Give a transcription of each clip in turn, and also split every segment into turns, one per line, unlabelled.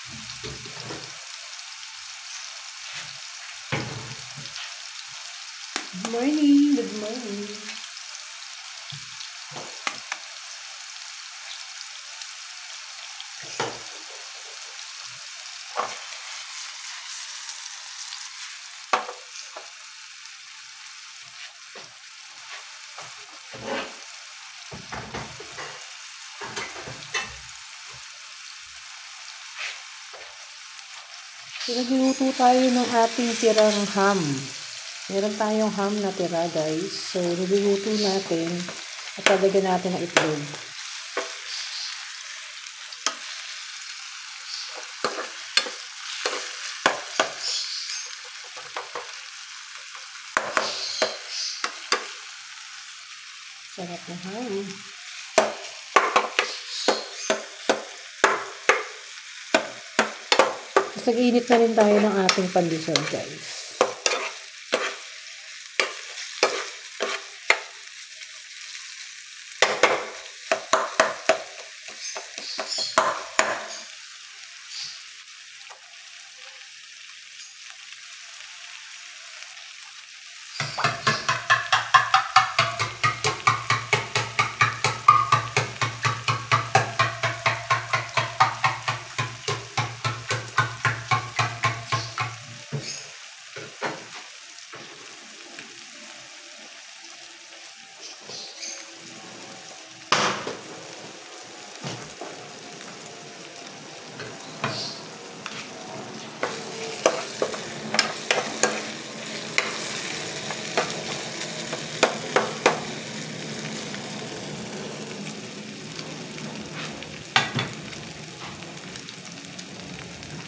Good morning, good morning. Nagluluto tayo ng ating tirang ham. Meron tayong ham na tira, guys. So, nagluluto natin at lalagyan natin ng itlog. Sarap na ham. Nag-init na rin tayo ng ating pandesal, guys.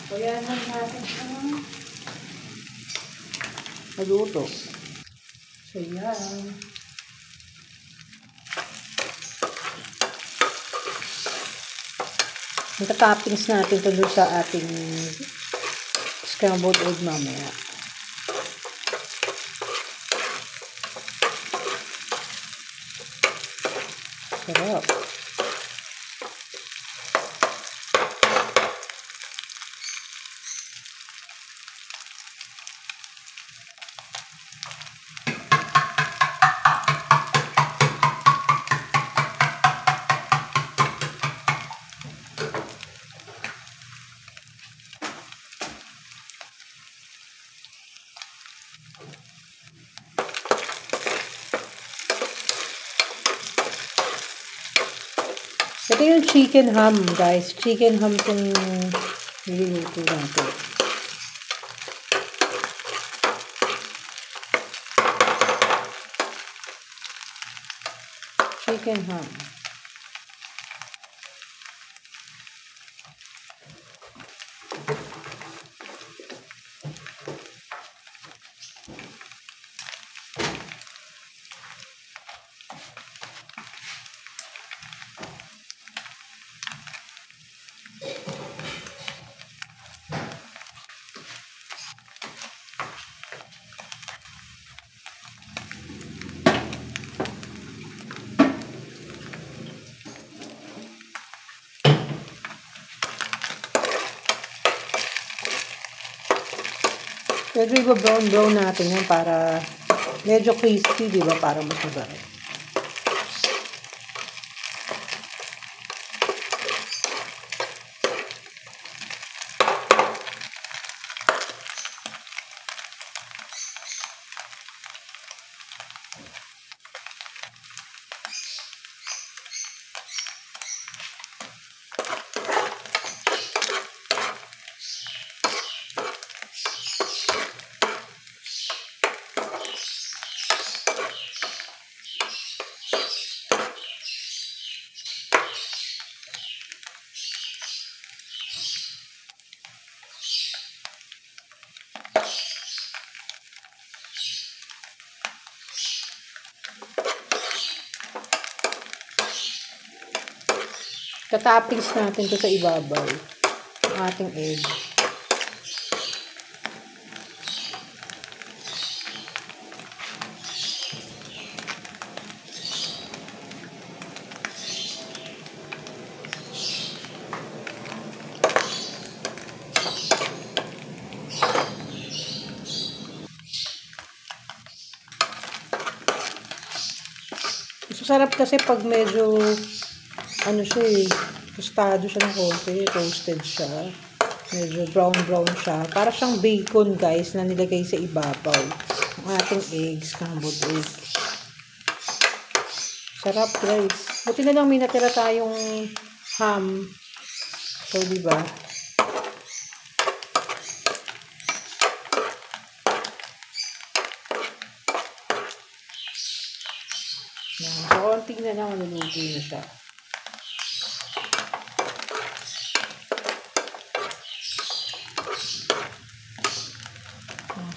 So, yan lang natin ang maluto. So, yan. Magka-toppings natin ito doon sa ating scrambled egg mamaya. Sarap. Ito yung chicken ham, guys. Chicken ham itong niluluto natin. Chicken ham. Pero i-brown natin yan para medyo crispy, di ba? Para mas masarap. Katoppings natin ito sa ibabaw ng ating egg. Masarap kasi pag medyo, ano siya eh, tostado siya ng konti, toasted siya. Medyo brown siya. Para siyang bacon, guys, na nilagay sa ibabaw. Ang ating eggs, scrambled egg. Sarap, guys. Buti na lang may natira tayong ham. So, diba? So, konti na lang, maluluto na siya.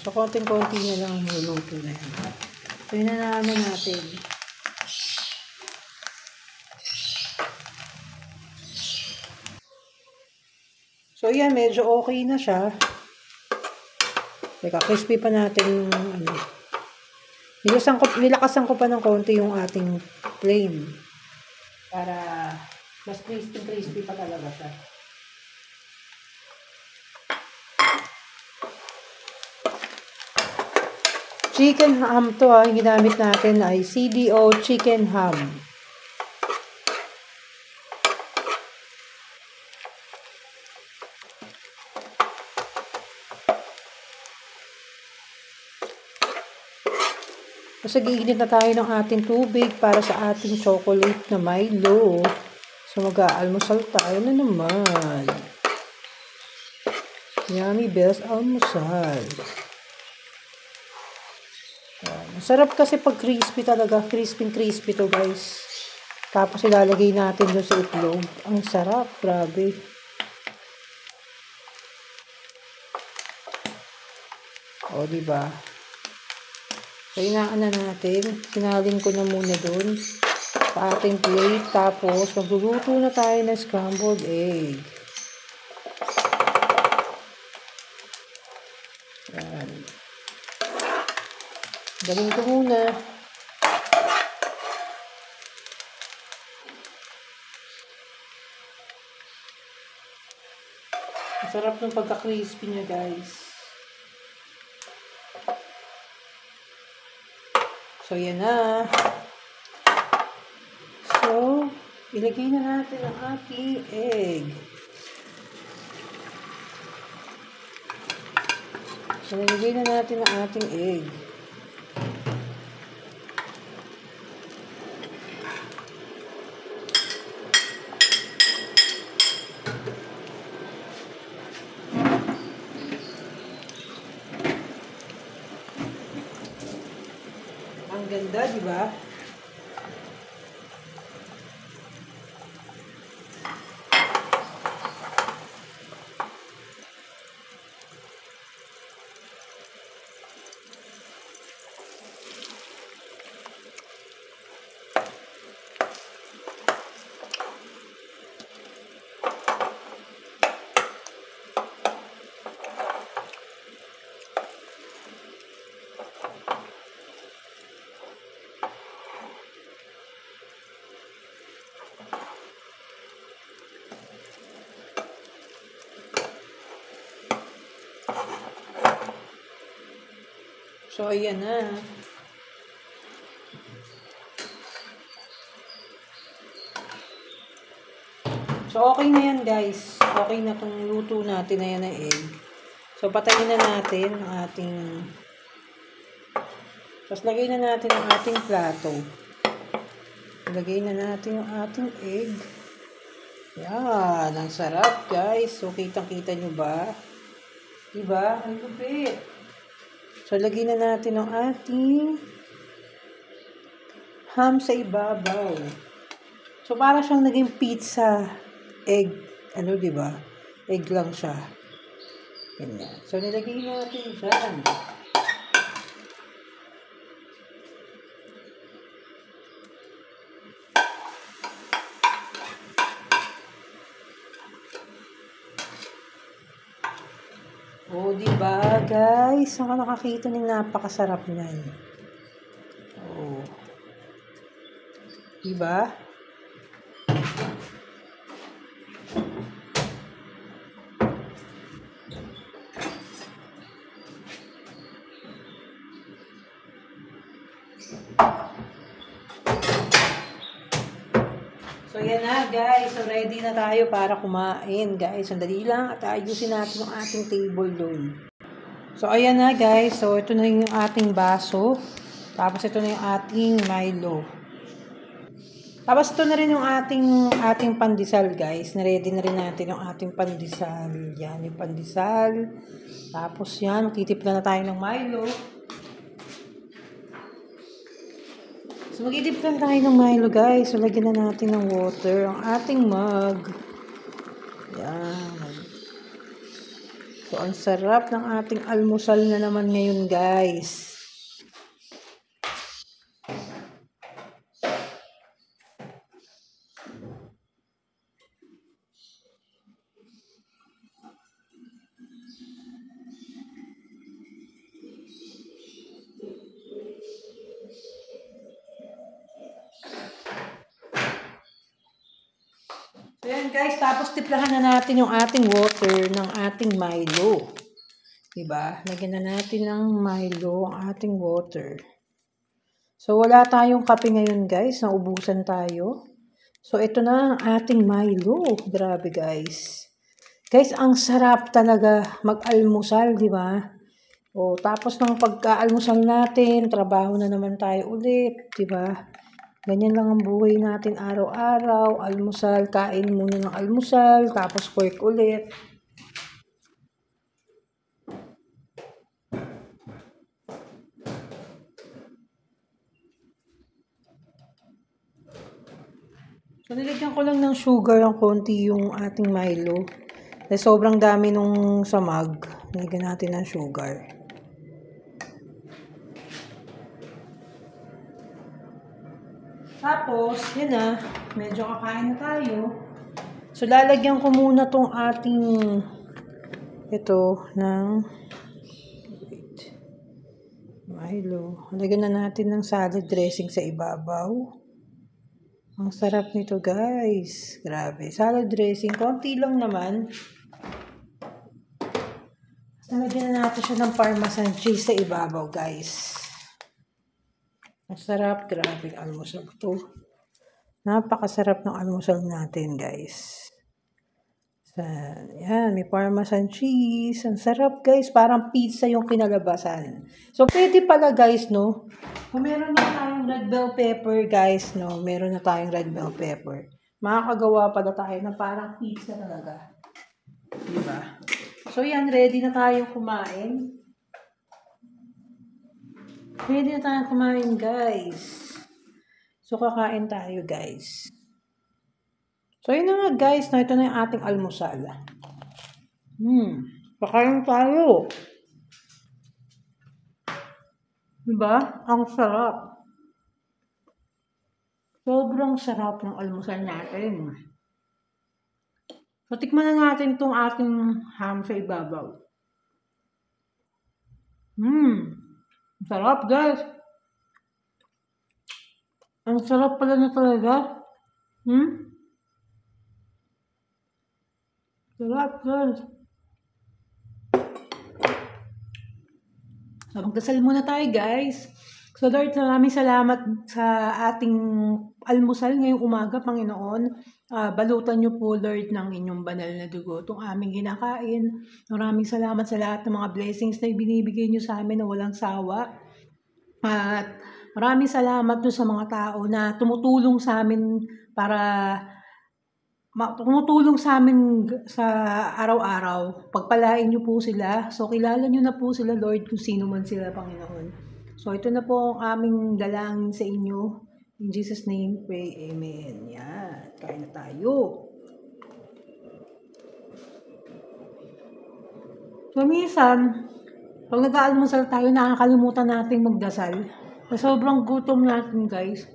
So, konting-konti na lang maluluto na yan. So, yun na natin. So, yan. Medyo okay na siya. Teka, crispy pa natin. Ano. Nilakasan ko pa ng konti yung ating flame. Para mas crispy pa talaga siya. Chicken ham to ha. Yung ginamit natin ay CDO chicken ham. Kasi giinit na tayo ng ating tubig para sa ating chocolate na Milo. So mag-aalmusal tayo na naman. Yummy Bells almusal. Masarap kasi pag crispy talaga. Crispy to, guys. Tapos ilalagay natin doon sa itlog. Ang sarap. Grabe. O, diba? So, inaan na natin. Sinalin ko na muna doon sa ating plate. Tapos, magluluto na tayo ng scrambled egg. Yan. Galing ko muna. Masarap ng pagka-crispy niya, guys. So, yan na. So, ilagay na natin ang ating egg. So, ilagay na natin ang ating egg. Ang ganda, di ba? So, ayan na. So, okay na yan, guys. Okay na itong luto natin na yan na egg. So, patayin na natin ang ating... Tapos, lagay na natin ang ating plato. Lagay na natin ang ating egg. Yan. Ang sarap, guys. So, kitang-kita nyo ba? Diba? Ang lupit. So, lagay na natin ang ating ham sa ibabaw. So, para siyang naging pizza egg. Ano, diba? Egg lang siya. Ganyan. So, nilagay natin dyan. Oh, diba, guys? Saan ka nakakita ng napakasarap niyan? Oh. Diba? So, yan na guys. So, ready na tayo para kumain guys. Sandali lang at ayusin natin yung ating table doon. So, ayan na guys. So, ito na yung ating baso. Tapos, ito na yung ating Milo. Tapos, ito na rin yung ating pandesal guys. Naready na rin natin yung ating pandesal. Yan, yung pandesal. Tapos, yan. Magtitimpla na tayo ng Milo. So, mag-idip lang tayo ng Milo, guys. So, lagyan na natin ng water ang ating mug. Yan. So, ang sarap ng ating almusal na naman ngayon, guys. So, yan guys, tapos tiplahan na natin yung ating water ng ating Milo. Diba? Lagyan na natin ng Milo ang ating water. So, wala tayong kape ngayon guys. Naubusan tayo. So, ito na ang ating Milo. Grabe guys. Guys, ang sarap talaga mag-almusal, diba? O, tapos ng pagka-almusal natin, trabaho na naman tayo ulit, diba? Ganyan lang ang buhay natin araw-araw, almusal, kain muna ng almusal, tapos work ulit. So, nilagyan ko lang ng sugar ang konti yung ating Milo. Dahil sobrang dami nung sa mug, nilagyan natin ng sugar. Tapos, yun na, medyo kakain na tayo. So, lalagyan ko muna tong ating, ito, ng, Milo. Lagyan na natin ng salad dressing sa ibabaw. Ang sarap nito, guys. Grabe. Salad dressing, konti lang naman. Lagyan na natin siya ng parmesan cheese sa ibabaw, guys. Masarap, grabe almusal to. Napakasarap ng almusal natin, guys. So, yan, may parmesan cheese. Ang sarap, guys. Parang pizza yung kinalabasan. So, pwede pala, guys, no? Kung meron na tayong red bell pepper, guys, no? Meron na tayong red bell pepper. Makakagawa pala tayo na parang pizza talaga. Diba? So, yan, ready na tayong kumain. Ready na tayong kumain, guys. So, kakain tayo, guys. So, yun na nga, guys. Ito na yung ating almusal. Kakain tayo. Diba? Ang sarap. Sobrang sarap ng almusal natin. So, tikman na natin itong ating ham sa ibabaw. Sarap, guys. Ang sarap pala na talaga. Sarap, guys. So, magdasal muna tayo, guys. So, Lord, maraming salamat sa ating almusal ngayong umaga, Panginoon. Balutan niyo po, Lord, ng inyong banal na dugo itong aming kinakain. Maraming salamat sa lahat ng mga blessings na ibinibigay niyo sa amin na walang sawa. At maraming salamat doon sa mga tao na tumutulong sa amin sa araw-araw. Pagpalain niyo po sila. So, kilala niyo na po sila, Lord, kung sino man sila, Panginoon. So, ito na po ang aming dalangin sa inyo. In Jesus' name, pray. Amen. Yan. Kain na tayo. So, minsan, pag nag-aalmusal tayo, nakakalimutan natin magdasal. Sobrang gutom natin, guys.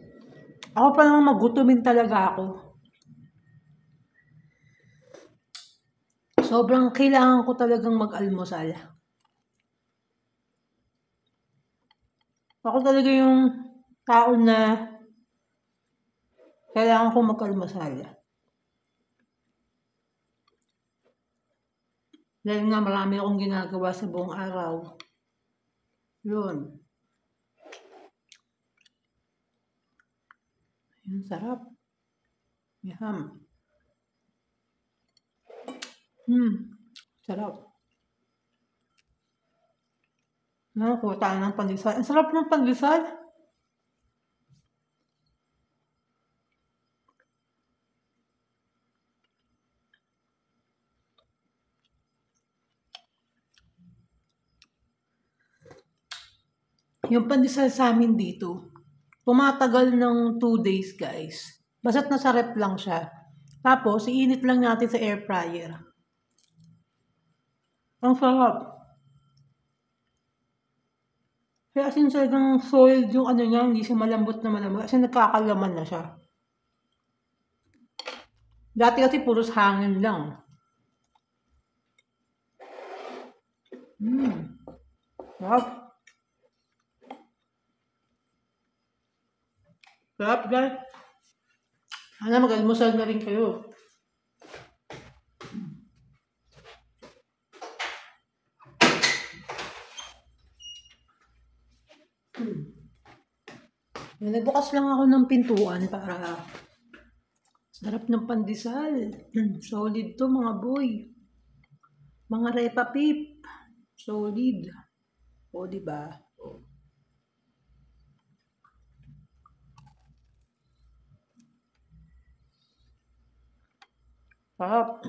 Ako pa naman magutumin talaga ako. Sobrang kailangan ko talagang mag-almusal. Ako talaga yung tao na kailangan ko mag-almusal. Dahil nga marami akong ginagawa sa buong araw. Yun. Ang sarap. Yum. Sarap. Nakakuha tayo ng pandesal. Ang sarap ng pandesal. Yung pandesal sa amin dito, tumatagal ng 2 days, guys. Basta't nasa rep lang siya. Tapos, iinit lang natin sa air fryer. Ang sarap. Kaya as in talagang soiled yung ano niya, hindi siya malambot na malambot. Kasi nagkakalaman na siya. Dati kasi puros hangin lang. Sarap. Sarap, guys. Sana mag-almusal na rin kayo. Nagbukas lang ako ng pintuan para sarap ng pandesal. Solid to mga boy. Mga repa pip. Solid. O, diba? Sarap.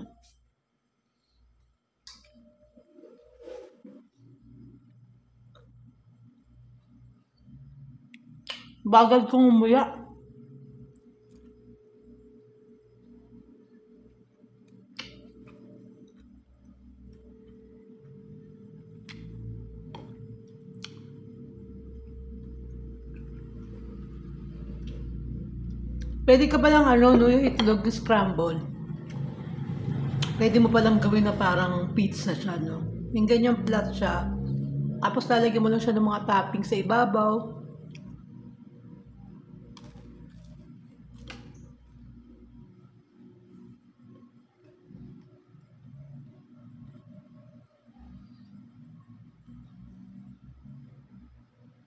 Bagal kong umuya. Pwede ka palang no, yung itlog scramble. Pwede mo palang gawin na parang pizza siya, no? Yung ganyang flat siya. Tapos lalagyan mo lang siya ng mga topping sa ibabaw.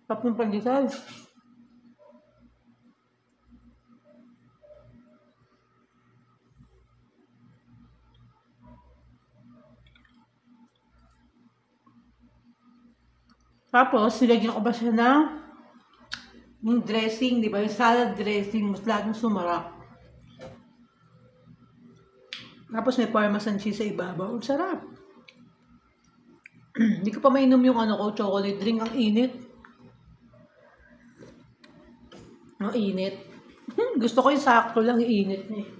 Sarap ng pandesal. Tapos, silagyan ko ba siya ng yung dressing, di ba? Yung salad dressing, mas laging sumarap. Tapos may parmesan cheese sa ibabaw. Ang sarap. Hindi ko pa mainom yung chocolate drink. Ang init. Ang init. Gusto ko yung sakto lang yung init niya.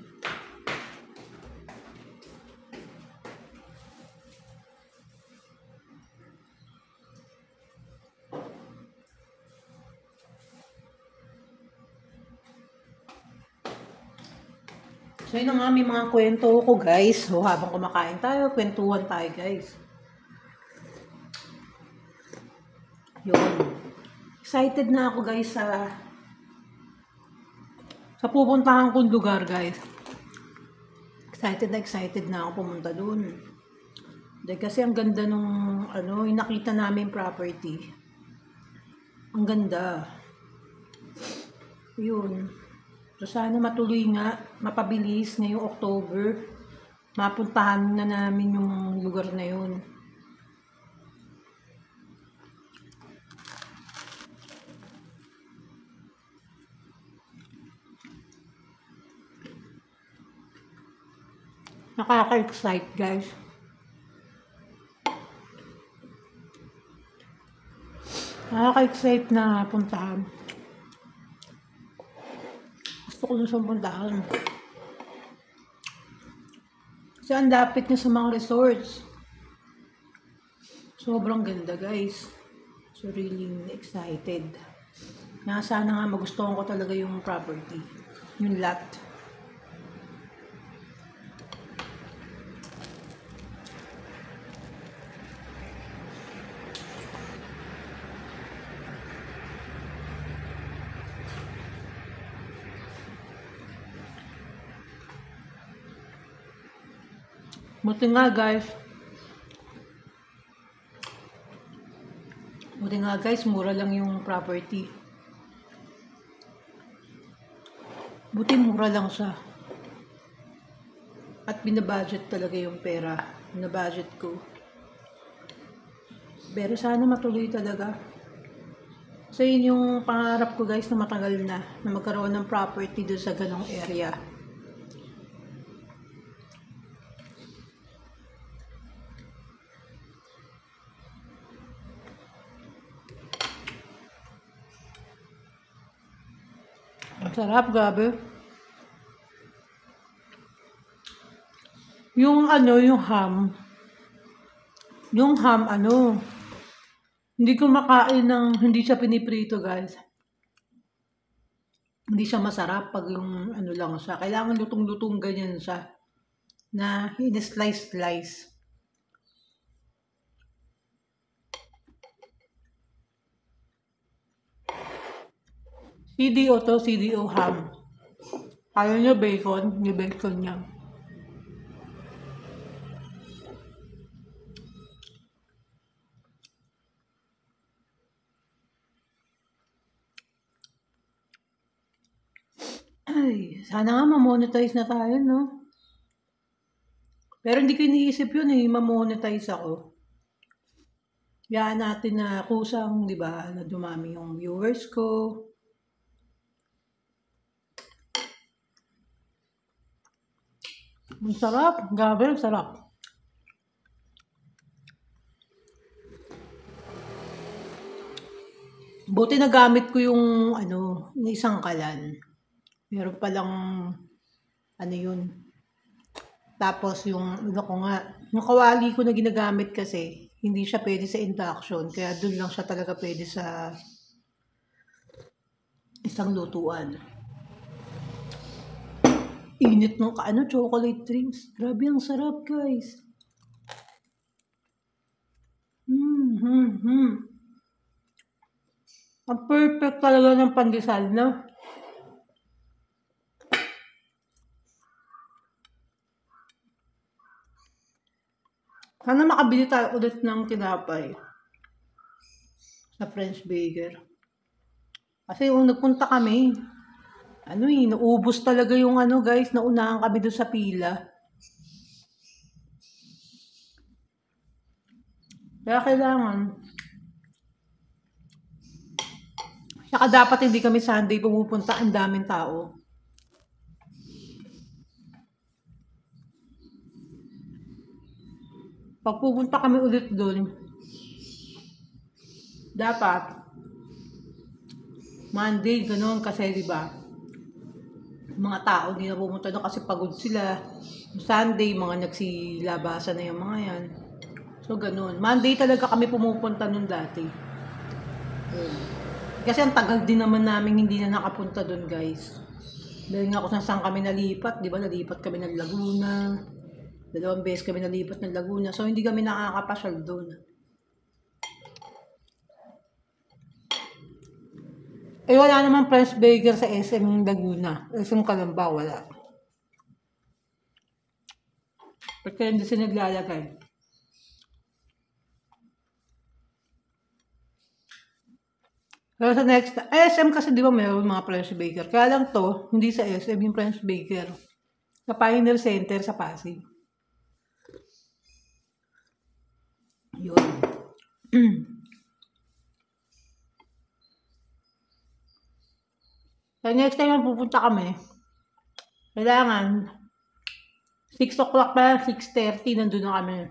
So yun na nga, may mga kwento ko guys. So habang kumakain tayo, kwentuhan tayo guys. Yun. Excited na ako guys sa pupuntahan kong lugar guys. Excited na ako pumunta dun. Dahil kasi ang ganda nung yung nakita namin property. Ang ganda. Yun. So sana matuloy nga, mapabilis ngayong October. Mapuntahan na namin yung lugar na yun. Nakaka-excite guys. Nakaka-excite na puntahan. Gusto ko na siyang puntahan. Kasi ang lapit niya sa mga resorts. Sobrang ganda guys. So really excited. Sana nga magustuhan ko talaga yung property. Yung lot. Buti nga guys, mura lang yung property. Buti mura lang siya. binabudget talaga yung pera. Binabudget ko. Pero sana matuloy talaga. So yun yung pangarap ko guys na matagal na magkaroon ng property doon sa ganong area. Ang sarap, grabe. Yung ham, hindi ko makain ng hindi siya piniprito guys. Hindi siya masarap pag yung lang siya. Kailangan lutong-lutong ganyan siya. Na in-slice-slice. CDO to, CDO ham. Ayaw niya bacon, yung bacon niya. Ay, sana nga ma-monetize na tayo, no? Pero hindi ko iniisip yun ma-monetize ako. Yan natin na kusang, di ba, na dumami yung viewers ko. Ang sarap, grabe, ang sarap. Buti nagamit ko yung isang kalan. Meron palang yun. Tapos yung yung kawali ko na ginagamit kasi hindi siya pwede sa induction, kaya doon lang siya talaga pwede sa isang lutuan. Init ng chocolate drinks. Grabe, ang sarap, guys. Ang perfect talaga ng pandesal, no? Sana makabili tayo ulit ng tinapay sa French Baker. Kasi yung nagpunta kami, naubos talaga yung guys, naunahan kami doon sa pila. Kaya kailangan. Saka dapat hindi kami Sunday pumupunta, ang daming tao. Pag pupunta kami ulit doon, dapat Monday, gano'n, kasi diba, mga tao hindi na pumunta doon kasi pagod sila. Sunday, mga nagsilabasan na yung mga yan. So, gano'n. Monday talaga kami pumupunta noon dati. Kasi ang tagal din naman namin hindi na nakapunta doon, guys. Dahil nga kung saan kami nalipat, di ba? Nalipat kami ng Laguna. 2 beses kami nalipat ng Laguna. So, hindi kami nakakapasyal doon. Wala naman French Baker sa SM Laguna. SM Calamba, wala. Porque hindi siya naglalagay. Pero sa next, SM kasi di ba mayroon mga French Baker. Kaya lang to, hindi sa SM yung French Baker. Sa Pioneer Center sa Pasig. Yun. So next time pupunta kami, kailangan 6 o'clock pa, 6:30 nandun na kami.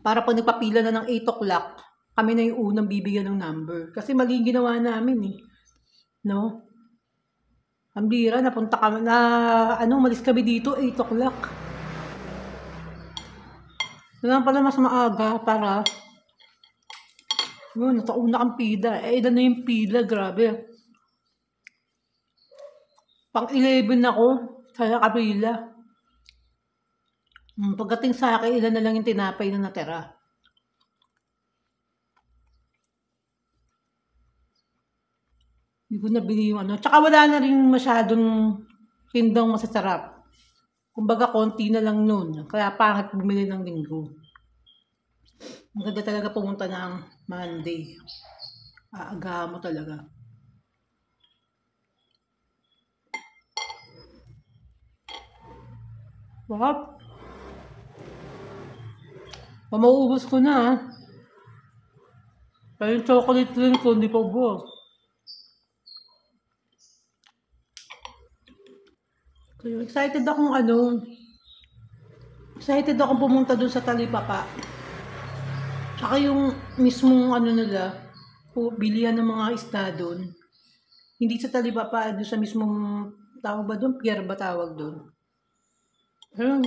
Para pag nagpapila na ng 8 o'clock, kami na yung unang bibigyan ng number. Kasi mali ginawa namin no? Ang bira, napunta kami malis kami dito 8 o'clock. Kailangan pala mas maaga para natauna kang pila. Ilan na yung pila, grabe. Pang 11 ako sa kapila. Pagdating sa akin, ilan na lang yung tinapay na natira. Hindi ko nabili yung Tsaka wala na rin masyadong tindang masasarap. Kumbaga, konti na lang nun. Kaya pangit bumili ng linggo. Maganda talaga pumunta ng Monday. Aagahan mo talaga. Wap. Mauubos ko na ah. Kaya yung chocolate rin ko, hindi pa ubos. So, excited akong pumunta dun sa Talipapa. Tsaka yung mismong nila, bilihan ng mga isda dun. Hindi sa Talipapa, dun sa mismong, tawag ba dun? Pier ba tawag dun? Ayun.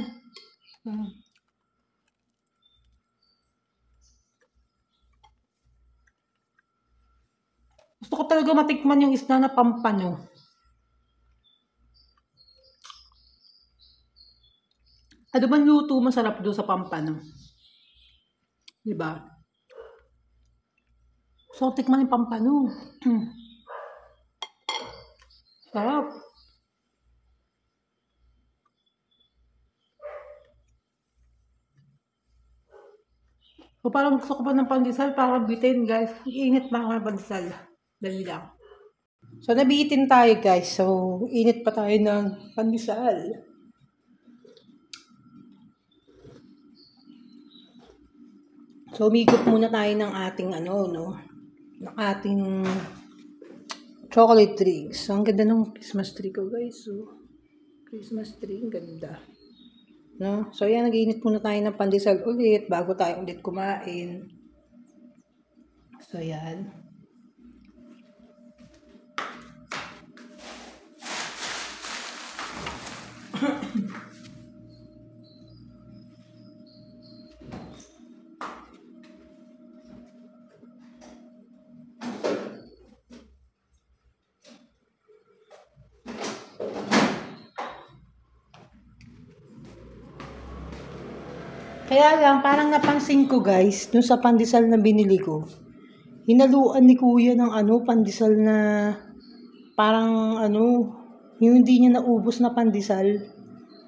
Gusto ko talaga matikman yung isda na pampano. Ano bang luto masarap doon sa pampano? Diba? So, tikman yung pampano. Sarap. So, parang gusto ko pa ng pandesal para bitin, guys. Init pa ako ng pandesal. Dali lang. So, nabitin tayo, guys. So, init pa tayo ng pandesal. So, umikot muna tayo ng ating ng ating chocolate drinks. So, ang ganda ng Christmas tree ko, guys. So, Christmas tree, ang ganda. No? So, yan, nag-iinit muna tayo ng pandesal ulit bago tayo ulit kumain. So, yan. Kaya lang, parang napansin ko, guys, dun sa pandesal na binili ko, hinaluan ni kuya ng pandesal na parang yung hindi niya naubos na pandesal.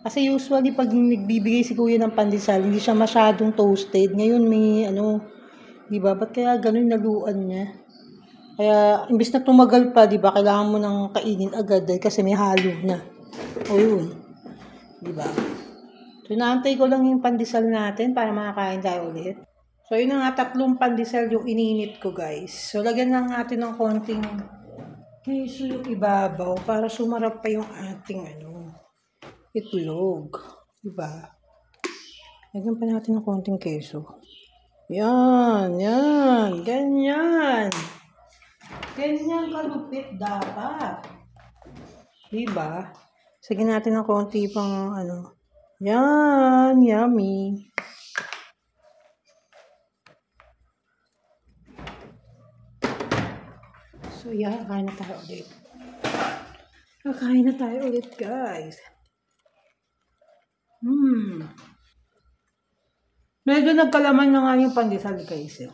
Kasi usually pag nagbibigay si kuya ng pandesal, hindi siya masyadong toasted. Ngayon may di ba? Ba't kaya ganun naluan niya? Kaya imbis na tumagal pa, di ba? Kailangan mo nang kainin agad kasi may halo na. O yun. Di ba? So, naantay ko lang yung pandesal natin para makakain tayo ulit. So, yun na nga, 3 pandesal yung ininit ko, guys. So, lagyan lang natin ng konting keso yung ibabaw para sumarap pa yung ating itlog. Diba? Lagyan pa natin ng konting keso. Yan, yan, ganyan. Ganyan kalupit dapat. Diba? Sagyan natin ng konti pang yan, yummy. So, yeah, kain na tayo ulit. Kakain na tayo ulit, guys. Medyo nagkalaman na nga yung pandesal, guys.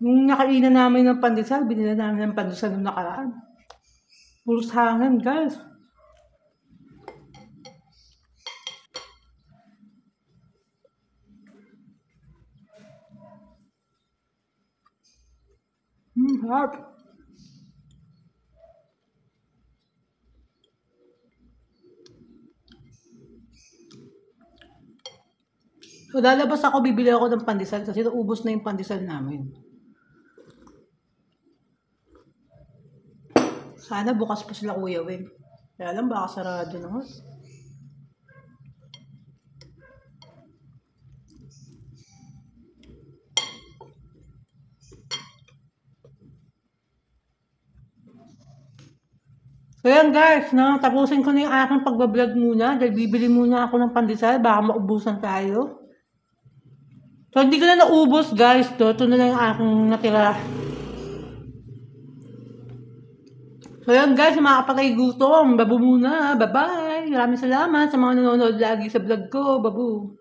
Nung nakainan namin ng pandesal, binila namin ng pandesal nung nakaraan. Puros hangin, guys. Harap. So, lalabas ako, bibili ako ng pandesal kasi naubos na yung pandesal namin. Sana bukas pa sila Kuya Weng. Kaya lang baka sarado na. So yan guys, tapusin ko na yung aking pagbablog muna dahil bibili muna ako ng pandesal, baka maubusan tayo. So hindi ko na naubos guys, ito na lang yung aking natira. So yan guys, mga kapatay gutom, babu muna, bye bye. Maraming salamat sa mga nanonood lagi sa vlog ko, babu.